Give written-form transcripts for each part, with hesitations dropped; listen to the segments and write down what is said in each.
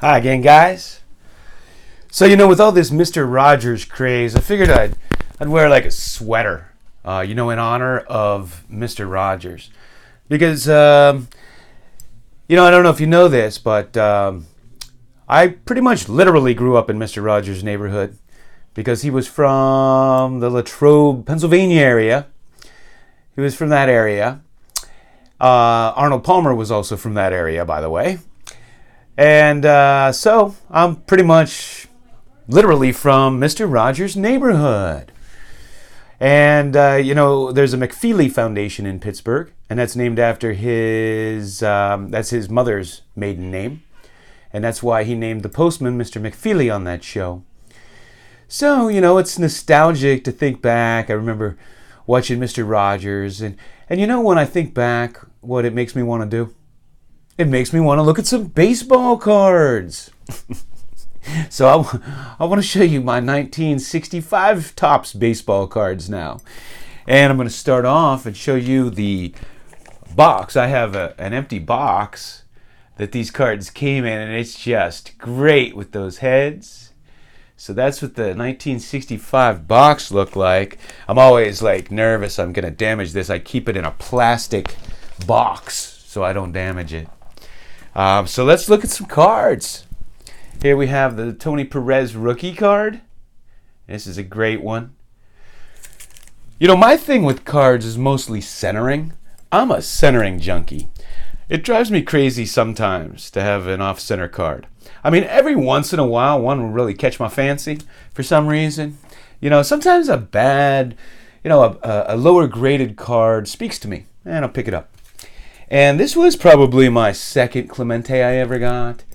Hi again, guys. So, with all this Mr. Rogers craze, I figured I'd wear like a sweater, in honor of Mr. Rogers. Because, I don't know if you know this, but I pretty much literally grew up in Mr. Rogers' neighborhood because he was from the Latrobe, Pennsylvania area. He was from that area. Arnold Palmer was also from that area, by the way. And so I'm pretty much literally from Mr. Rogers' neighborhood. And, there's a McFeely Foundation in Pittsburgh, and that's named after that's his mother's maiden name. And that's why he named the postman Mr. McFeely on that show. So, it's nostalgic to think back. I remember watching Mr. Rogers. And when I think back, what it makes me want to do? It makes me want to look at some baseball cards. So I want to show you my 1965 Topps baseball cards now. And I'm going to start off and show you the box. I have an empty box that these cards came in, and it's just great with those heads. So that's what the 1965 box looked like. I'm always nervous I'm going to damage this. I keep it in a plastic box so I don't damage it. So let's look at some cards. Here we have the Tony Perez rookie card. This is a great one. My thing with cards is mostly centering. I'm a centering junkie. It drives me crazy sometimes to have an off-center card. I mean, every once in a while, one will really catch my fancy for some reason. Sometimes a bad, a lower graded card speaks to me, and I'll pick it up. And this was probably my second Clemente I ever got.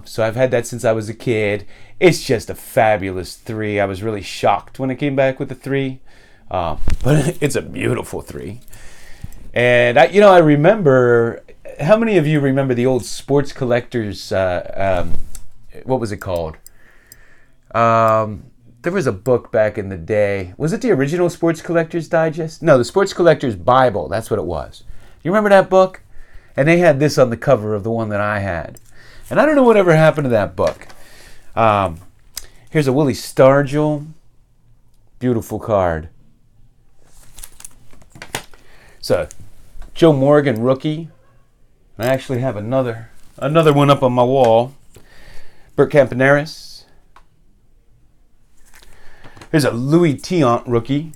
So I've had that since I was a kid. It's just a fabulous 3. I was really shocked when it came back with the 3. But it's a beautiful 3. And I remember, how many of you remember the old Sports Collectors, what was it called? There was a book back in the day. Was it the original Sports Collectors Digest? No, the Sports Collectors Bible. That's what it was. You remember that book? And they had this on the cover of the one that I had. And I don't know whatever happened to that book. Here's a Willie Stargell. Beautiful card. So, Joe Morgan rookie. I actually have another one up on my wall. Bert Campaneris. Here's a Louis Tiant rookie.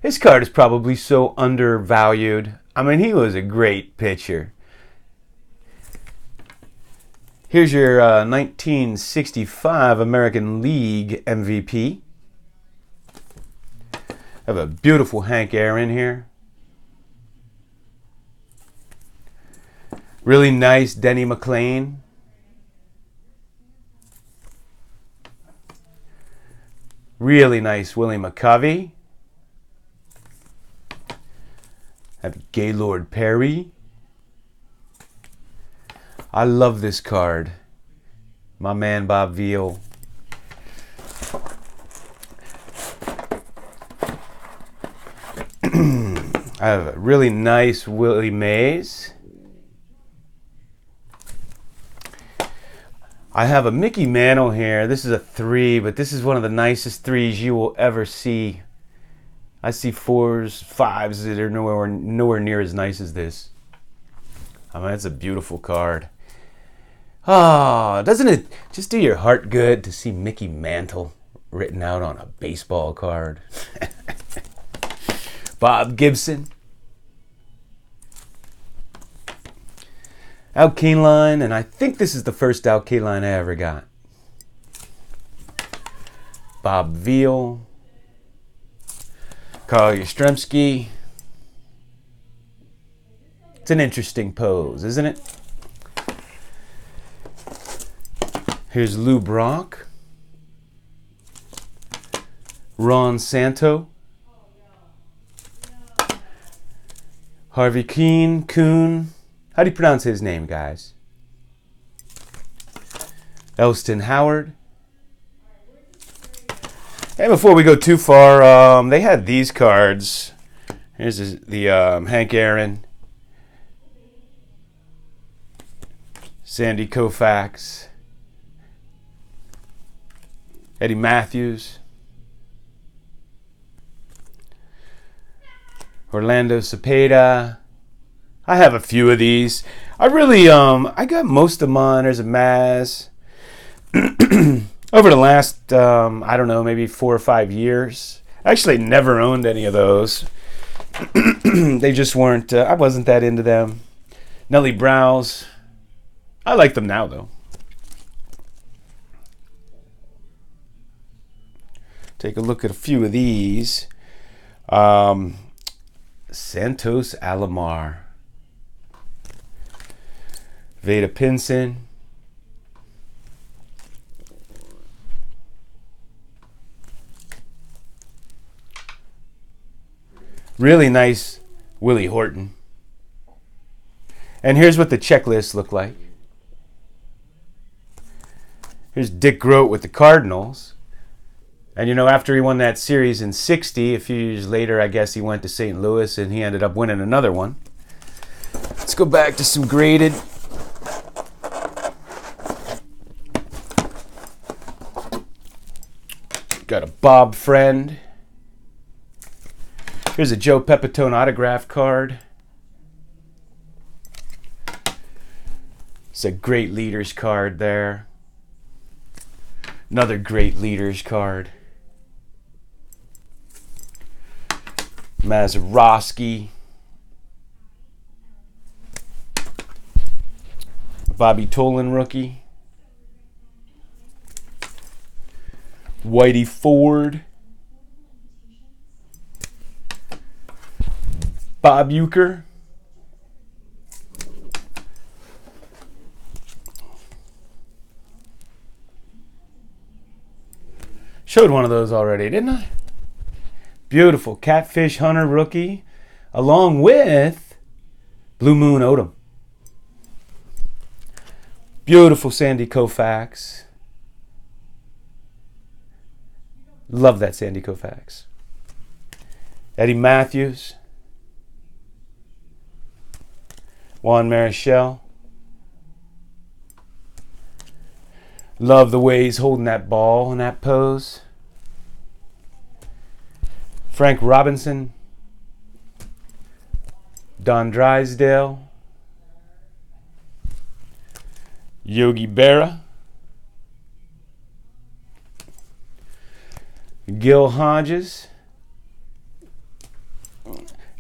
His card is probably so undervalued. I mean, he was a great pitcher. Here's your 1965 American League MVP. I have a beautiful Hank Aaron here. Really nice Denny McLain. Really nice Willie McCovey. I have Gaylord Perry. I love this card. My man Bob Veal. I have a really nice Willie Mays. I have a Mickey Mantle here. This is a 3, but this is one of the nicest 3s you will ever see. I see 4s, 5s that are nowhere near as nice as this. I mean, it's a beautiful card. Ah, doesn't it just do your heart good to see Mickey Mantle written out on a baseball card? Bob Gibson. Al Kaline, and I think this is the first Al Kaline I ever got. Bob Veal. Carl Yastrzemski. It's an interesting pose, isn't it? Here's Lou Brock. Ron Santo. Harvey Kuhn. How do you pronounce his name, guys? Elston Howard. And before we go too far, they had these cards. Here's the Hank Aaron. Sandy Koufax. Eddie Matthews, Orlando Cepeda. I have a few of these. I really, I got most of them on. There's a Maz. Over the last, I don't know, maybe 4 or 5 years. I actually never owned any of those. They just weren't, I wasn't that into them. Nelly Brows. I like them now, though. Take a look at a few of these. Santos Alomar. Veda Pinson. Really nice Willie Horton. And here's what the checklist looked like. Here's Dick Grote with the Cardinals. And, you know, after he won that series in 60, a few years later, I guess he went to St. Louis and he ended up winning another one. Let's go back to some graded. Got a Bob Friend. Here's a Joe Pepitone autograph card. It's a great leaders card there. Another great leaders card. Mazeroski. Bobby Tolan rookie. Whitey Ford. Bob Uecker. Showed one of those already, didn't I? Beautiful Catfish Hunter rookie, along with Blue Moon Odom. Beautiful Sandy Koufax. Love that Sandy Koufax. Eddie Matthews. Juan Marichal. Love the way he's holding that ball in that pose. Frank Robinson. Don Drysdale. Yogi Berra. Gil Hodges.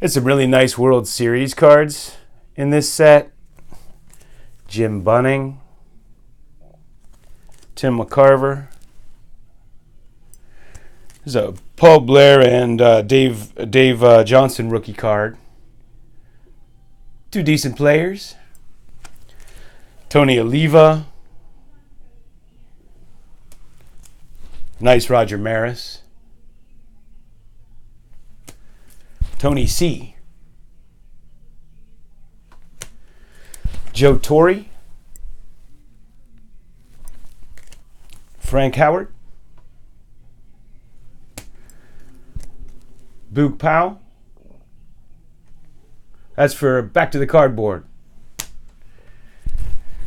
It's some really nice World Series cards in this set. Jim Bunning. Tim McCarver. There's a Paul Blair and Dave Johnson rookie card. Two decent players. Tony Oliva. Nice Roger Maris. Tony C. Joe Torre. Frank Howard. Boog Powell. That's for Back to the Cardboard.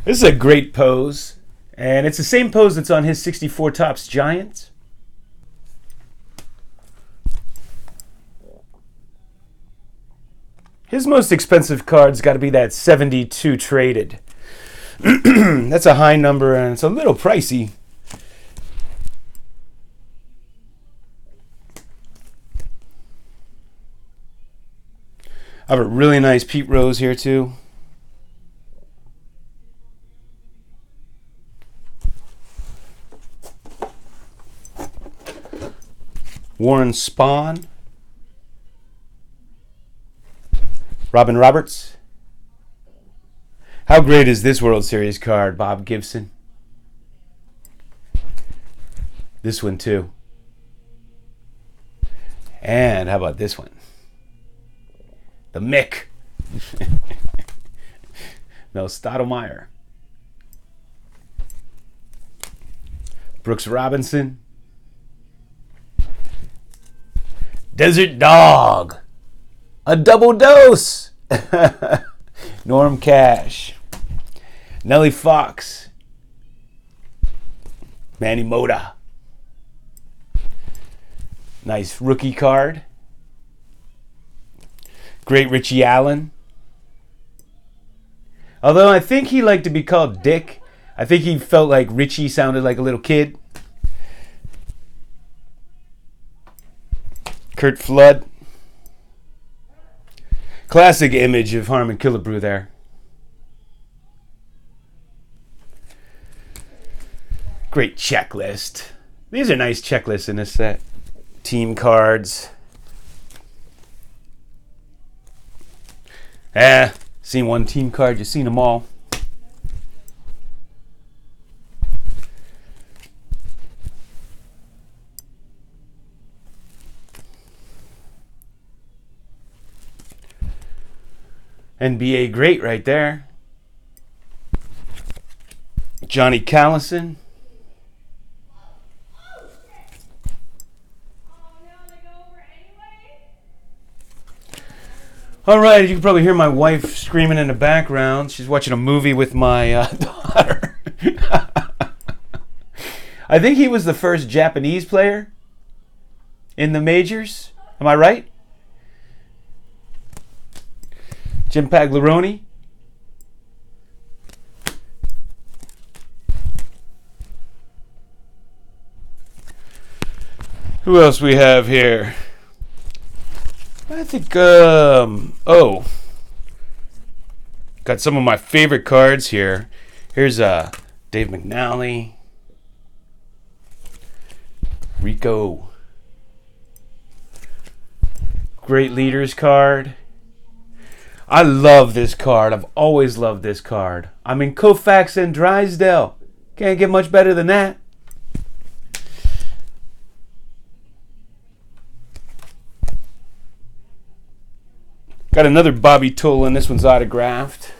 This is a great pose. And it's the same pose that's on his 64 Topps Giants. His most expensive card's got to be that 72 traded. That's a high number and it's a little pricey. I have a really nice Pete Rose here too. Warren Spahn. Robin Roberts. How great is this World Series card, Bob Gibson? This one too. And how about this one? The Mick. Mel Stottlemyre. Brooks Robinson. Desert Dog. A double dose. Norm Cash. Nellie Fox. Manny Mota. Nice rookie card. Great Richie Allen. Although I think he liked to be called Dick. I think he felt like Richie sounded like a little kid. Kurt Flood. Classic image of Harmon Killebrew there. Great checklist. These are nice checklists in this set. Team cards. Seen one team card, you've seen them all. NBA great right there. Johnny Callison. All right, you can probably hear my wife screaming in the background. She's watching a movie with my daughter. I think he was the first Japanese player in the majors. Am I right? Jim Pagliarone. Who else we have here? I think, got some of my favorite cards here. Here's Dave McNally. Rico. Great leaders card. I love this card. I've always loved this card. I'm in Koufax and Drysdale. Can't get much better than that. Got another Bobby Tolan. This one's autographed.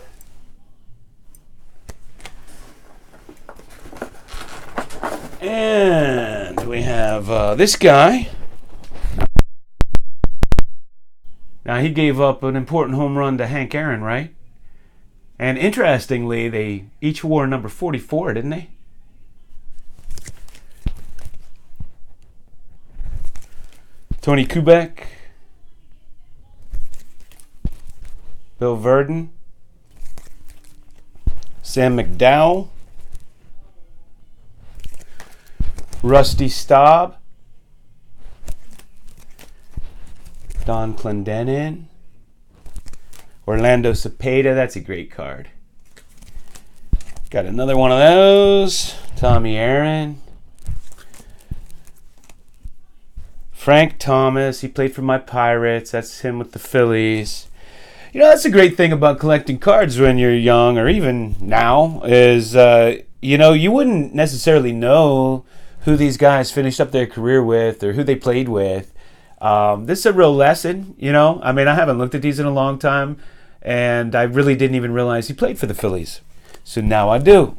And we have this guy. Now, he gave up an important home run to Hank Aaron, right? And interestingly, they each wore number 44, didn't they? Tony Kubek. Bill Verdon. Sam McDowell. Rusty Staub. Don Clendenin. Orlando Cepeda. That's a great card. Got another one of those. Tommy Aaron. Frank Thomas. He played for my Pirates. That's him with the Phillies. You know, that's a great thing about collecting cards when you're young, or even now, is, you wouldn't necessarily know who these guys finished up their career with or who they played with. This is a real lesson, I mean, I haven't looked at these in a long time, and I really didn't even realize he played for the Phillies. So now I do.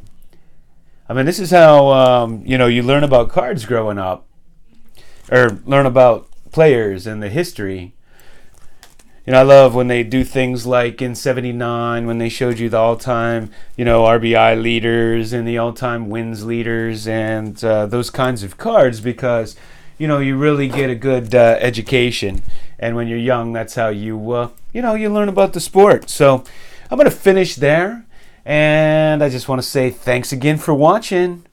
I mean, this is how, you learn about cards growing up, or learn about players and the history. I love when they do things like in 79 when they showed you the all-time, RBI leaders and the all-time wins leaders and those kinds of cards, because, you really get a good education. And when you're young, that's how you learn about the sport. So I'm going to finish there. And I just want to say thanks again for watching.